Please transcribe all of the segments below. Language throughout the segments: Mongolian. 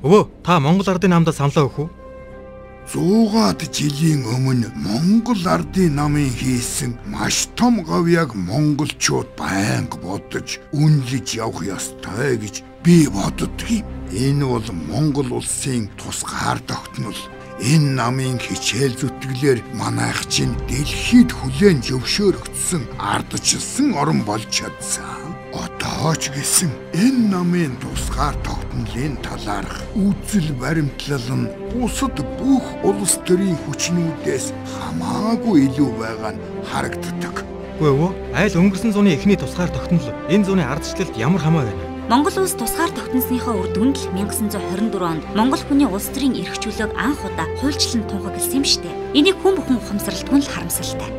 Өвөө, та Монгол Ардын намдаа саналаа өгөх үү? 100-аад жилийн өмнө Монгол Ардын намын хийсэн маш том гавьяаг монголчууд байнга бодож үнэлж явах ёстой гэж би боддгийг. Энэ бол Монгол улсын тусгаар тогтнол. Энэ намын хичээл зүтгэлээр манайх чинь дэлхийд хүлээн зөвшөөрөгдсөн ардчилсан орн болж чадсан. Одоо ч гэсэн энэ намын тусгаар тогтнолын талаарх үзэл баримтлал нь бусад бүх улс төрийн хүчнүүдээс хамаагүй илүү байгаа нь харагддаг. Өвөө, айл өнгөрсөн зууны эхний тусгаар тогтнол энэ зууны ардчлалд ямар хамаа байна? Монгол улс тусгаар тогтносныхоо үр дүнд л 1924 онд Монгол хүний улс төрийн эрх чөлөөг анх удаа хуульчлан тунхагласан юм штэ. Энийг хүн бүхэн ухамсарлтгүй л харамсалтай.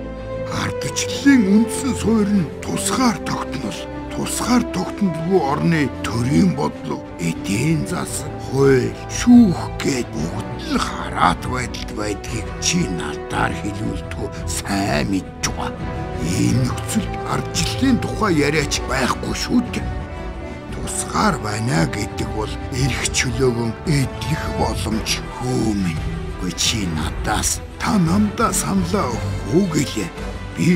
Ардчлалын үндсэн суурь нь тусгаар тогтнол. Тусгаар тогтнолгүй орны төрийн бодлого, эдийн засаг, хууль, шүүх гээд бүгд л хараат байдалд байдгийг чи надаар хэлүүлдэггүй сайн мэдж байгаа. Энэ нөхцөлд ардчлалын тухай яриач байхгүй шүү дээ. Тусгаар байна гэдэг бол эрх чөлөөгөө эдлэх боломж хөөмөн. Гэхдээ чи надаас та намдаа саналаа өгөх үү гэлээ. Би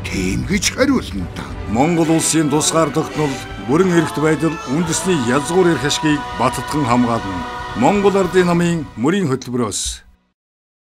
тийм гэж хариулна та. Монгол улсын тусгаар тогтнол бүрэн эрхт байдал үндэсний язгуур эрх ашгийг баттган хамгаална. Монгол Ардын намын мөрийн хөтөлбөрөөс